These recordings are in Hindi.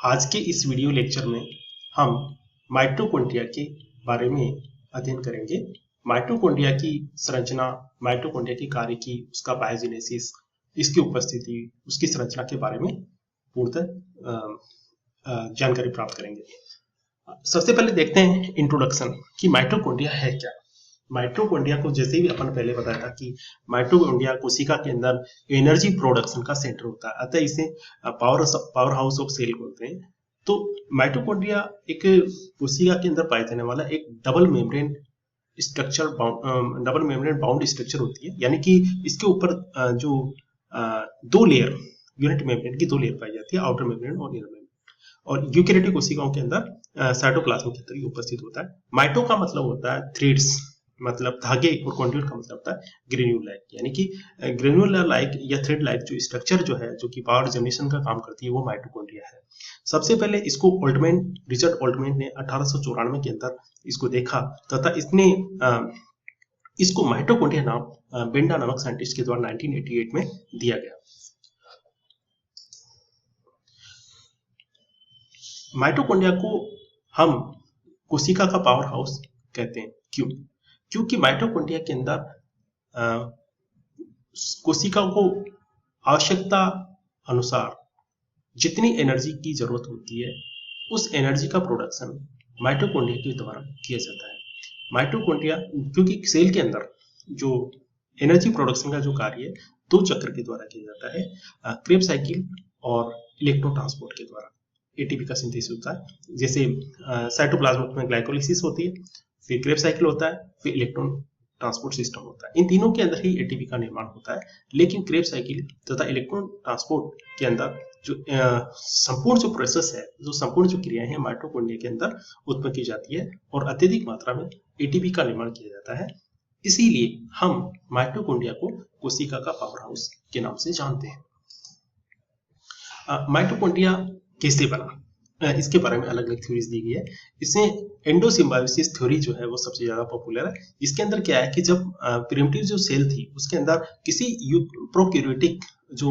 आज के इस वीडियो लेक्चर में हम माइटोकॉन्ड्रिया के बारे में अध्ययन करेंगे। माइटोकॉन्ड्रिया की संरचना, माइटोकॉन्ड्रिया के कार्य की, उसका बायोजेनेसिस, इसकी उपस्थिति, उसकी संरचना के बारे में पूर्णतः जानकारी प्राप्त करेंगे। सबसे पहले देखते हैं इंट्रोडक्शन कि माइटोकॉन्ड्रिया है क्या। माइटोकॉन्ड्रिया को जैसे भी अपन पहले बताया था कि माइटोकॉन्ड्रिया कोशिका के अंदर एनर्जी प्रोडक्शन का सेंटर होता है, अतः इसे पावर हाउस ऑफ सेल बोलते हैं। तो माइटोकॉन्ड्रिया एक कोशिका के अंदर पाए जाने वाला एक डबल मेम्ब्रेन बाउंड स्ट्रक्चर होती है, यानी कि इसके ऊपर जो दो लेयर, यूनिट मेम्ब्रेन की दो लेयर पाई जाती है, आउटर मेम्ब्रेन और इनर मेम्ब्रेन। और यूकेरियोटिक कोशिकाओं के अंदर साइटोप्लाज्म के अंदर उपस्थित होता है। माइटो का मतलब होता है थ्रेड्स, मतलब धागे, और कॉन्ड्यूट का मतलब होता है ग्रेन्यूल लाइक, यानी कि ग्रेन्यूलर लाइक या थ्रेड लाइक जो स्ट्रक्चर जो है, जो कि पावर जनरेशन का काम करती है, वो माइटोकॉन्ड्रिया है। सबसे पहले इसको रिचर्ड ऑल्टमैन ने 1894 के अंदर इसको देखा तथा इसने इसको माइटोकॉन्ड्रिया नाम बेंडा नामक साइंटिस्ट के द्वारा 1988 में दिया गया। माइटोकॉन्ड्रिया को हम कोशिका का पावर हाउस कहते हैं। क्यों? क्योंकि माइटोकॉन्ड्रिया के अंदर कोशिका को आवश्यकता अनुसार जितनी एनर्जी की जरूरत होती है, उस एनर्जी का प्रोडक्शन माइटोकॉन्ड्रिया के द्वारा किया जाता है। माइटोकॉन्ड्रिया, क्योंकि सेल के अंदर जो एनर्जी प्रोडक्शन का जो कार्य है, दो चक्र के द्वारा किया जाता है, क्रेब्स साइकिल और इलेक्ट्रॉन ट्रांसपोर्ट के द्वारा एटीपी का सिंथेसिस होता है। जैसे साइटोप्लाज्म में ग्लाइकोलाइसिस होती है, फिर क्रेब्स साइकिल होता है, फिर इलेक्ट्रॉन ट्रांसपोर्ट सिस्टम होता है। इन तीनों के अंदर ही एटीपी का निर्माण होता है। लेकिन क्रेब्स साइकिल तथा इलेक्ट्रॉन ट्रांसपोर्ट के अंदर जो संपूर्ण जो प्रोसेस है, जो संपूर्ण जो क्रियाएं हैं, माइटोकॉन्ड्रिया के अंदर उत्पन्न की जाती है और अत्यधिक मात्रा में एटीपी का निर्माण किया जाता है। इसीलिए हम माइटोकॉन्ड्रिया को कोशिका का पावर हाउस के नाम से जानते हैं। माइटोकॉन्ड्रिया कैसे बना, इसके बारे में अलग अलग थ्योरीज दी गई है। इसमें एंडोसिम्बायोसिस थ्योरी जो है वो सबसे ज्यादा पॉपुलर है। इसके अंदर क्या है कि जब प्रिमिटिव जो सेल थी, उसके अंदर किसी प्रोकैरियोटिक जो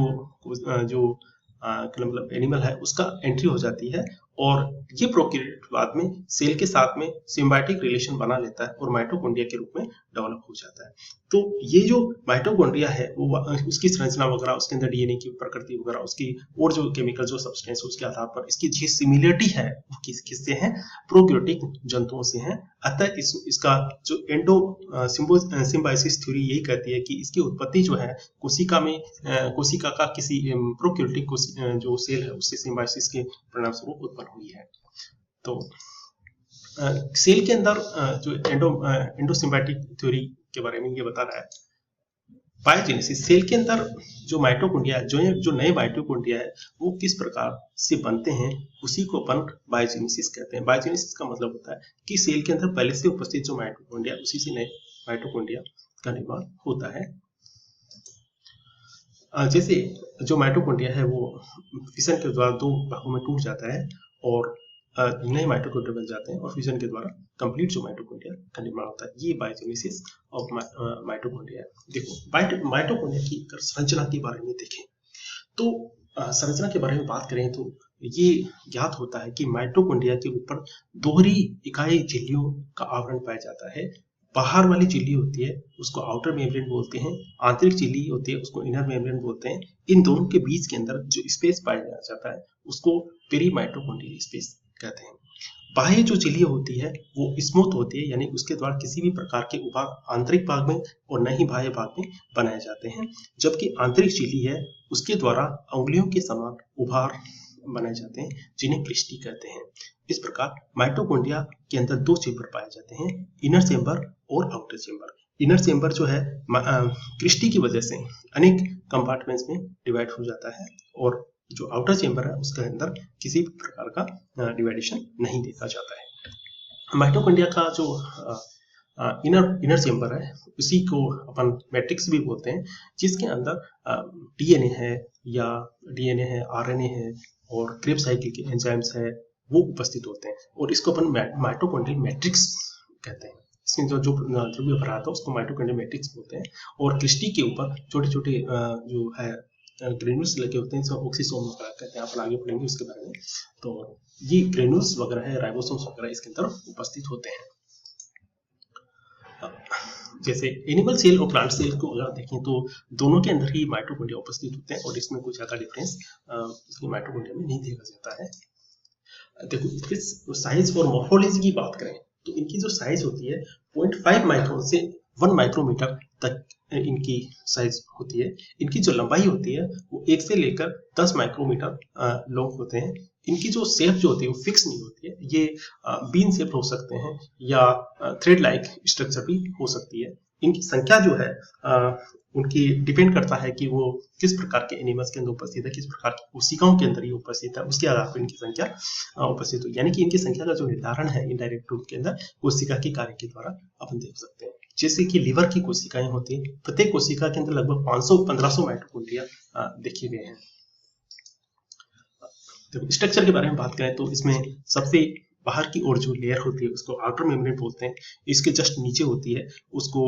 मतलब एनिमल है, उसका एंट्री हो जाती है और ये प्रोकैरियोट बाद में सेल के साथ में सिम्बायोटिक रिलेशन बना लेता है और माइटोकॉन्ड्रिया के रूप में डेवलप हो जाता है। तो ये जो माइटोकॉन्ड्रिया है, वो उसकी संरचना वगैरह, उसके अंदर डीएनए की प्रकृति वगैरह, उसकी और जो केमिकल जो सब्सटेंस, उसके आधार पर इसकी जो सिमिलरिटी है वो किससे है? प्रोकैरियोटिक जंतुओं से है। अतः इसका जो सिम्बायोसिस थ्योरी यही कहती है कि इसकी उत्पत्ति जो है कोशिका में, कोशिका का किसी प्रोकैरियोटिक जो सेल है उससे सिम्बायोसिस के परिणाम स्वरूप उत्पन्न हुई है। तो सेल के अंदर जो एंडोसिम्बायोटिक थ्योरी के बारे में ये बता रहा है। बायोजेनेसिस, सेल के अंदर जो माइटोकॉन्ड्रिया, जो नए माइटोकॉन्ड्रिया है, वो किस प्रकार से बनते हैं, उसी को अपन बायोजेनेसिस कहते हैं। बायोजेनेसिस का मतलब होता है कि सेल के अंदर पहले से उपस्थित जो माइटोकॉन्ड्रिया, उसी से नए माइटोकॉन्ड्रिया का निर्माण होता है। जैसे जो माइटोकॉन्ड्रिया है वो फिशन के द्वारा दो भागों में टूट जाता है और नए माइटोकॉन्ड्रिया बन जाते हैं और फिशन के द्वारा कंप्लीट जो माइटोकॉन्ड्रिया का निर्माण होता है। ये बायोजेनेसिस ऑफ माइटोकॉन्ड्रिया है। देखो, माइटोकॉन्ड्रिया की संरचना के बारे में देखें तो संरचना के बारे में बात करें तो ये ज्ञात होता है कि माइटोकॉन्ड्रिया के ऊपर दोहरी इकाई झिल्लियों का आवरण पाया जाता है। बाहर वाली झिल्ली होती है उसको आउटर मेम्ब्रेन बोलते हैं, आंतरिक झिल्ली होती है उसको इनर मेम्ब्रेन बोलते हैं। इन दोनों के बीच के अंदर जो स्पेस पाया जाता है उसको पेरीमाइटोकॉन्ड्रियल स्पेस कहते हैं। बाह्य जो झिल्ली होती है वो स्मूथ होती है, यानी उसके द्वारा किसी भी प्रकार के उभार आंतरिक भाग में और न ही बाह्य भाग में बनाए जाते हैं। जबकि आंतरिक झिल्ली है उसके द्वारा उंगलियों के समान उभार बनाए जाते हैं, जिन्हें क्रिस्टी कहते हैं। इस प्रकार माइटोकॉन्ड्रिया के अंदर दो चेंबर पाए जाते हैं, इनर चेंबर और आउटर चेंबर। इनर चेंबर जो है क्रिस्टी की वजह से अनेक कंपार्टमेंट्स में डिवाइड हो जाता है और जो आउटर चेंबर है उसके अंदर किसी भी प्रकार का डिवाइडेशन नहीं देखा जाता है। माइटोकॉन्ड्रिया का जो इनर चेंबर है उसी को अपन मैट्रिक्स भी बोलते हैं, जिसके अंदर डीएनए है, आरएनए है और क्रेब्स साइकिल के एंजाइम्स है, वो उपस्थित होते हैं और इसको अपन माइटोकॉन्ड्रियल मैट्रिक्स कहते हैं। इसमें जो द्रव्य भरा था उसको माइटोकॉन्ड्रियल मैट्रिक्स बोलते हैं। और क्रिस्टी के ऊपर छोटे छोटे जो है ग्रेन्यूल्स लगे होते हैं, जिसे ऑक्सीसोम वगैरह कहते हैं, आप आगे पढ़ेंगे उसके बारे में। तो ये ग्रेन्यूल्स वगैरह है, राइबोसोम्स वगैरह इसके अंदर उपस्थित होते हैं। जैसे एनिमल सेल और प्लांट सेल को अगर देखें तो दोनों के अंदर ही माइटोकॉन्ड्रिया उपस्थित होते हैं और इसमें कुछ ज्यादा डिफरेंस इसमें माइटोकॉन्ड्रिया में नहीं देखा जाता है। देखो इसके साइज और मॉर्फोलॉजी की बात करें तो इनकी जो साइज होती है 0.5 माइक्रोन से 1 माइक्रोमीटर तक इनकी साइज होती है। इनकी जो लंबाई होती है वो 1 से लेकर 10 माइक्रोमीटर लॉन्ग होते हैं। इनकी जो शेप जो होती है वो फिक्स नहीं होती है, ये बीन शेप हो सकते हैं या थ्रेड लाइक स्ट्रक्चर भी हो सकती है। इनकी संख्या जो है उनकी डिपेंड करता है कि वो किस प्रकार के एनिमल्स के अंदर उपस्थित है, किस प्रकार की कोशिकाओं के अंदर ये उपस्थित है, उसके आधार पर इनकी संख्या उपस्थित हो। यानी कि इनकी संख्या का जो निर्धारण है इनडायरेक्ट रूप के अंदर कोशिका के कार्य के द्वारा अपन देख सकते हैं। जैसे कि लिवर की कोशिकाएं होती हैं, प्रत्येक कोशिका के अंदर लगभग 500-1500 माइटोकॉन्ड्रिया देखे गए हैं। तो स्ट्रक्चर के बारे में बात करें तो इसमें सबसे बाहर की ओर जो लेयर होती है उसको आउटर मेम्ब्रेन बोलते हैं, इसके जस्ट नीचे होती है उसको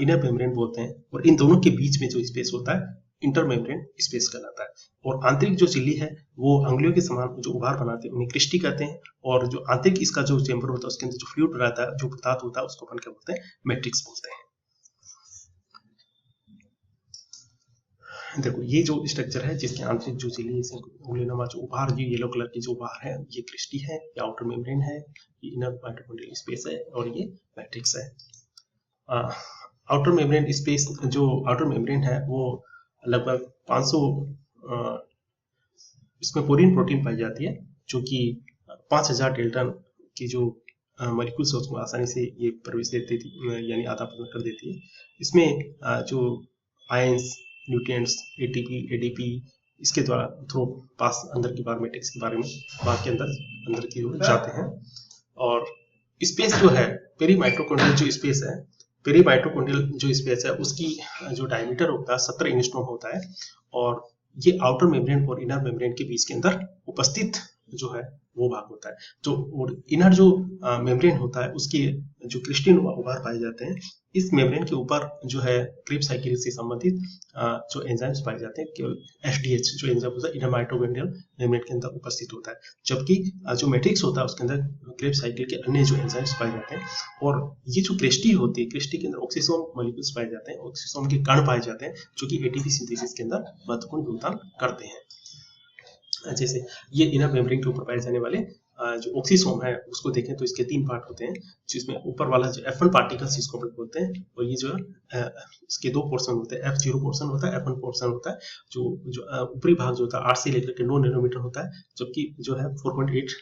इनर मेम्ब्रेन बोलते हैं, और इन दोनों के बीच में जो स्पेस होता है इंटर मेम्ब्रेन स्पेस कहलाता है। और आंतरिक जो झिल्ली है वो अंगुलियों के समान जो उभार बनाते हैं उन्हें क्रिस्टी कहते हैं, और जो आंतरिक इसका जो चेंबर होता है उसके अंदर जो फ्लूइड रहता है, जो पदार्थ होता है, उसको अपन क्या बोलते हैं, मैट्रिक्स बोलते हैं। देखो ये जो स्ट्रक्चर है जिसके आंतरिक जो झिल्ली है, उंगलीनुमा जो उभार, जो येलो कलर की जो उभार है, ये क्रिस्टी है, ये आउटर मेम्ब्रेन है, ये इनर माइटोकॉन्ड्रियल स्पेस है, और ये मैट्रिक्स है। आउटर मेम्ब्रेन स्पेस, जो आउटर मेम्ब्रेन है वो लगभग 500 इसमें पोरीन प्रोटीन पाई जाती है, जो कि 5000 डेल्टन की जो मॉलिक्यूल्स है उसको आसानी से ये प्रवेश देती थी, यानी आदान प्रदान कर देती है। इसमें जो आयंस, न्यूट्रिएंट्स, एटीपी, एडीपी इसके द्वारा थ्रू पास अंदर की बार मैट्रिक्स के बारे में बात के अंदर की ओर जाते हैं। और स्पेस जो है पेरी माइटोकॉन्ड्रियल जो स्पेस है, पेरी माइटोकॉन्ड्रियल जो स्पेस है उसकी जो डायमीटर होता है 17 एंगस्ट्रॉम होता है, और ये आउटर मेम्ब्रेन और इनर मेम्ब्रेन के बीच के अंदर उपस्थित जो है वो भाग होता है। जो और इनर जो मेम्ब्रेन होता है उसके जो क्रिस्टल उभार पाए जाते हैं, इस मेम्ब्रेन के ऊपर जो है क्रेब्स साइकिल से संबंधित जो एंजाइम्स पाए जाते हैं, केवल एफडीएच जो एंजाइम होता है इनर माइटोकॉन्ड्रियल मेम्ब्रेन के अंदर उपस्थित होता है, जबकि जो मैट्रिक्स होता है उसके अंदर क्रेब्स साइकिल के अन्य जो एंजाइम्स पाए जाते हैं। और ये जो क्रिस्टी होती है, क्रिस्टी के अंदर ऑक्सीसोम मॉलिक्यूल्स पाए जाते हैं, ऑक्सीसोम के कण पाए जाते हैं, जो कि एटीपी सिंथेसिस के अंदर महत्वपूर्ण योगदान करते हैं। जैसे ये इनर मेम्ब्रेन के ऊपर पाए जाने वाले जो ऑक्सीसोम है उसको देखें तो इसके 3 पार्ट होते हैं, जिसमें ऊपर वाला जो F1 पार्टिकल्स इसको बोलते हैं, और ये जो है इसके 2 पोर्शन होते हैं, F0 पोर्शन होता है, F1 पोर्शन होता है। जो ऊपरी भाग जो होता है 8 से लेकर के 9 नैनोमीटर होता है, जबकि जो है 4.8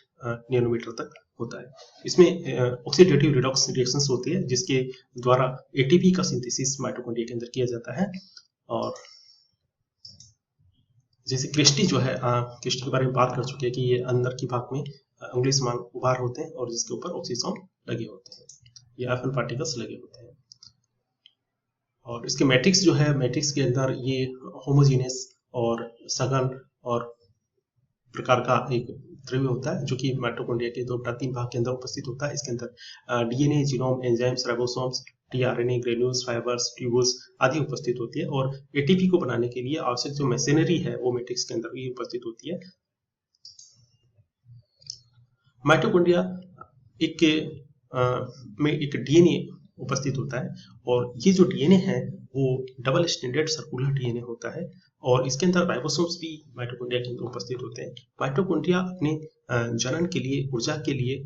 नैनोमीटर तक होता है। इसमें ऑक्सीडेटिव रिडॉक्स रिएक्शंस होती है जिसके द्वारा एटीपी का सिंथेसिस माइटोकॉन्ड्रिया के अंदर किया जाता है। और जैसे क्रिस्टी जो है, क्रिस्टी के बारे में बात कर चुके हैं कि ये अंदर की भाग में उंगली समान उभार होते हैं और जिसके ऊपर ऑक्सीसोम लगे होते हैं, ये F1 पार्टिकल्स लगे होते हैं। और इसके मैट्रिक्स जो है, मैट्रिक्स के अंदर ये होमोजीनियस और सघन और प्रकार का एक द्रव्य होता है, जो कि माइटोकॉन्ड्रिया के 2-3 भाग के अंदर उपस्थित होता है। इसके अंदर DNA, genome, enzymes, ribosomes, tRNA, granules, fibres, tubules आदि उपस्थित होती है, और एटीपी को बनाने के लिए आवश्यक जो मशीनरी है वो मैट्रिक्स के अंदर भी उपस्थित होती है। माइटोकॉन्ड्रिया में एक डीएनए उपस्थित होता है, और ये जो डीएनए है वो डबल स्टैंडर्ड सर्कुलर डीएनए होता है, और इसके अंदर राइबोसोम्स भी माइटोकॉन्ड्रिया के अंदर उपस्थित होते हैं। माइटोकॉन्ड्रिया अपने जनन के लिए, ऊर्जा के लिए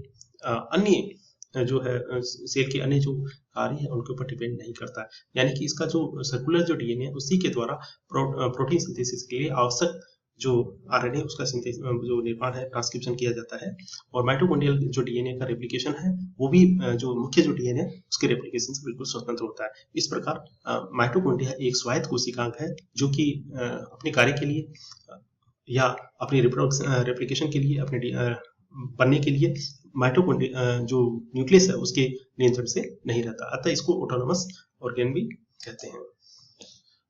अन्य जो है सेल के अन्य जो कार्य है उनके ऊपर डिपेंड नहीं करता है। यानी कि इसका जो सर्कुलर जो डीएनए है उसी के द्वारा प्रोटीन सिंथेसिस के लिए आवश्यक जो आरएनए उसका जो निर्माण है, ट्रांसक्रिप्शन किया जाता है। और माइटोकॉन्ड्रियल जो डीएनए का रेप्लिकेशन है वो भी जो मुख्य जो डीएनए उसके रेप्लिकेशन से बिल्कुल स्वतंत्र होता है। इस प्रकार माइटोकॉन्ड्रिया एक स्वायत्त कोशिकांग है जो कि अपने कार्य के लिए या अपनी रेप्लिकेशन के लिए, अपने बनने के लिए माइटोकॉन्ड्रिया जो न्यूक्लियस है उसके नियंत्रण से नहीं रहता, अतः इसको ऑटोनोमस ऑर्गेन भी कहते हैं।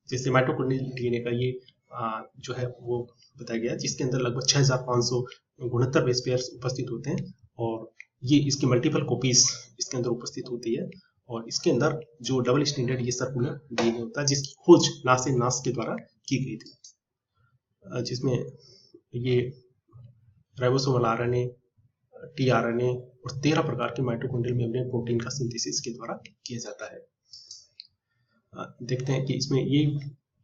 जैसे माइटोकॉन्ड्रियल डीएनए का ये जो है वो बताया गया, जिसके अंदर लगभग 6569 बेस पेयर्स उपस्थित होते हैं, और ये इसकी मल्टीपल कॉपीज इसके अंदर उपस्थित होती है। और इसके अंदर जो डबल स्टैंडर्ड ये सर्कुलर डीएनए होता है जिसकी खोज नासेन नास के द्वारा की गई थी। जिसमें ये राइबोसोमल आरएनए, टीआरएनए और 13 प्रकार के माइटोकॉन्ड्रियल मेम्ब्रेन प्रोटीन का सिंथेसिस के द्वारा किया जाता है। देखते हैं कि इसमें ये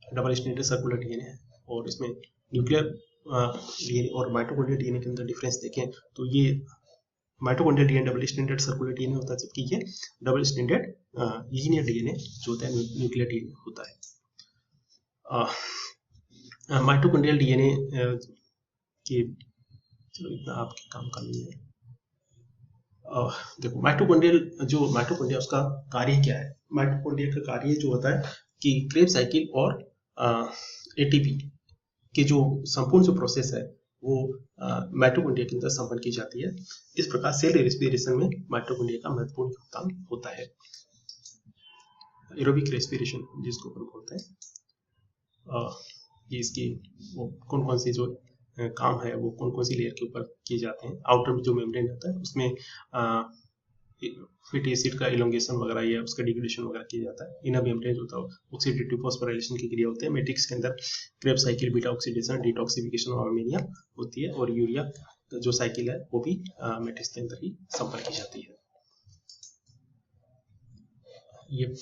डबल स्टैंडर्ड सर्कुलर डीएनए है और इसमें न्यूक्लियर डीएनए और माइटोकॉन्ड्रियल डीएनए के अंदर डिफरेंस देखें तो ये mitochondrial DNA double standard circular DNA होता है, जबकि ये डबल स्टैंडर्ड लीनियर डीएनए जो होता है न्यूक्लियर डीएनए होता है। माइटोकॉन्ड्रियल डीएनए की चलो इतना आपके काम का नहीं है। देखो माइटोकॉन्ड्रिया उसका कार्य क्या है। माइटोकॉन्ड्रिया का कार्य जो होता है कि क्रेब्स साइकिल और एटीपी की जो संपूर्ण जो प्रोसेस है वो माइटोकॉन्ड्रिया के अंदर संपन्न की जाती है। इस प्रकार सेल रेस्पिरेशन में माइटोकॉन्ड्रिया का महत्वपूर्ण योगदान होता है। एरोबिक रेस्पिरेशन जिसको अपन बोलते हैं, इसकी कौन कौन सी जो काम है वो कौन कौन सी लेयर के ऊपर किए जाते हैं। आउटर में जो मेम्ब्रेन रहता है उसमें फैटी एसिड का इलोंगेशन वगैरह या उसका डिग्रेडेशन वगैरह किया जाता है। इनर मेम्ब्रेन जो होता है ऑक्सीडेटिव फॉस्फोराइलेशन की क्रिया होती है। मैट्रिक्स के अंदर Krebs cycle, beta oxidation, detoxification और अमोनिया होती है और यूरिया जो साइकिल है वो भी मैट्रिक्स के अंदर ही संपन्न की जाती है। ये